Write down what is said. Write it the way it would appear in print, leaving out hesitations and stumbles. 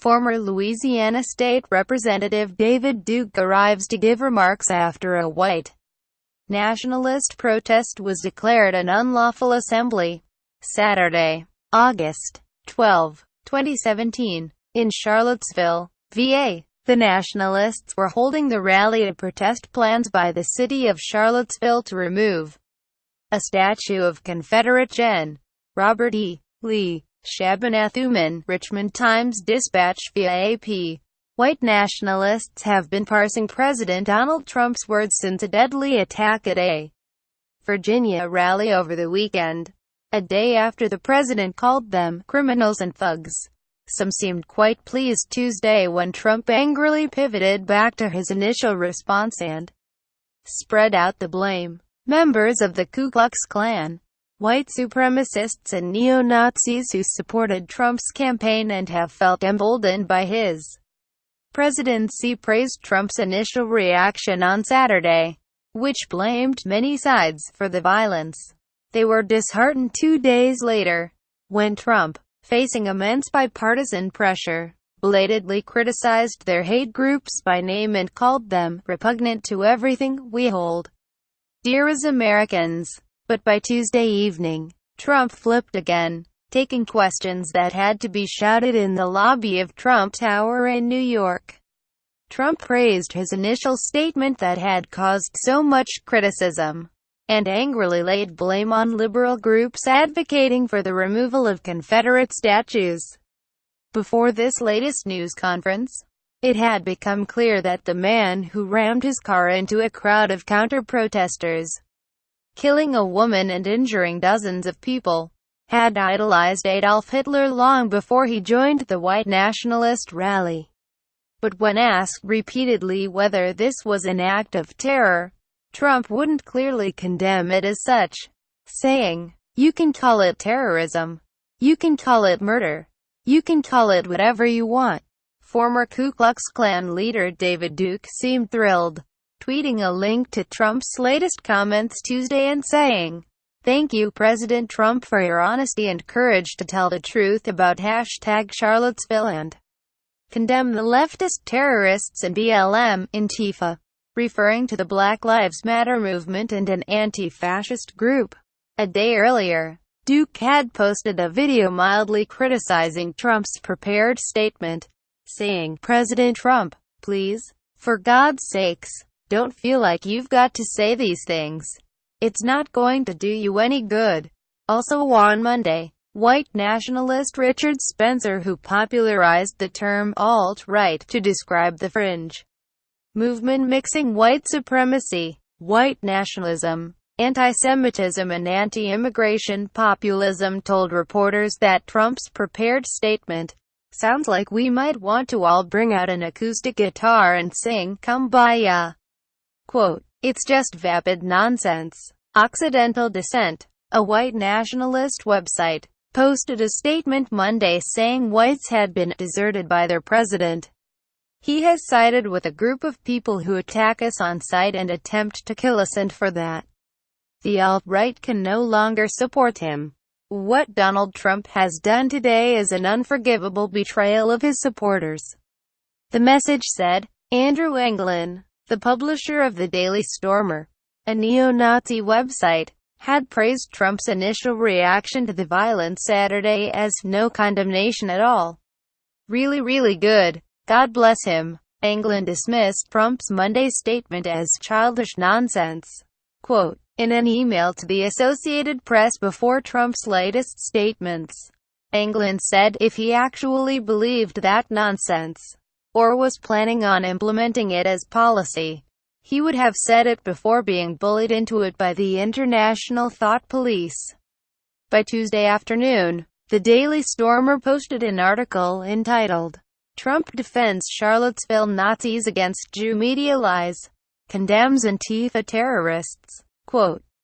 Former Louisiana State Representative David Duke arrives to give remarks after a white nationalist protest was declared an unlawful assembly. Saturday, August 12, 2017, in Charlottesville, VA. The nationalists were holding the rally to protest plans by the city of Charlottesville to remove a statue of Confederate Gen. Robert E. Lee. Shaban Athuman, Richmond Times-Dispatch via AP. White nationalists have been parsing President Donald Trump's words since a deadly attack at a Virginia rally over the weekend. A day after the president called them criminals and thugs. Some seemed quite pleased Tuesday when Trump angrily pivoted back to his initial response and spread out the blame. Members of the Ku Klux Klan, white supremacists and neo-Nazis who supported Trump's campaign and have felt emboldened by his presidency praised Trump's initial reaction on Saturday, which blamed many sides for the violence. They were disheartened 2 days later, when Trump, facing immense bipartisan pressure, belatedly criticized their hate groups by name and called them repugnant to everything we hold dear as Americans. But by Tuesday evening, Trump flipped again, taking questions that had to be shouted in the lobby of Trump Tower in New York. Trump praised his initial statement that had caused so much criticism, and angrily laid blame on liberal groups advocating for the removal of Confederate statues. Before this latest news conference, it had become clear that the man who rammed his car into a crowd of counter-protesters, killing a woman and injuring dozens of people, had idolized Adolf Hitler long before he joined the white nationalist rally. But when asked repeatedly whether this was an act of terror, Trump wouldn't clearly condemn it as such, saying, "You can call it terrorism. You can call it murder. You can call it whatever you want." Former Ku Klux Klan leader David Duke seemed thrilled, tweeting a link to Trump's latest comments Tuesday and saying, "Thank you, President Trump, for your honesty and courage to tell the truth about #Charlottesville and condemn the leftist terrorists and BLM, Antifa," referring to the Black Lives Matter movement and an anti-fascist group. A day earlier, Duke had posted a video mildly criticizing Trump's prepared statement, saying, "President Trump, please, for God's sakes, don't feel like you've got to say these things. It's not going to do you any good." Also on Monday, white nationalist Richard Spencer, who popularized the term alt-right to describe the fringe movement mixing white supremacy, white nationalism, anti-Semitism and anti-immigration populism, told reporters that Trump's prepared statement sounds like we might want to all bring out an acoustic guitar and sing Kumbaya. Quote, "It's just vapid nonsense." Occidental Dissent, a white nationalist website, posted a statement Monday saying whites had been deserted by their president. "He has sided with a group of people who attack us on sight and attempt to kill us, and for that, the alt-right can no longer support him. What Donald Trump has done today is an unforgivable betrayal of his supporters," the message said. Andrew Anglin, the publisher of the Daily Stormer, a neo-Nazi website, had praised Trump's initial reaction to the violence Saturday as "no condemnation at all. Really good. God bless him." Anglin dismissed Trump's Monday statement as childish nonsense. Quote, in an email to the Associated Press before Trump's latest statements, Anglin said if he actually believed that nonsense, or was planning on implementing it as policy, he would have said it before being bullied into it by the international thought police. By Tuesday afternoon, the Daily Stormer posted an article entitled, "Trump Defends Charlottesville Nazis Against Jew Media Lies, Condemns Antifa Terrorists." Quote,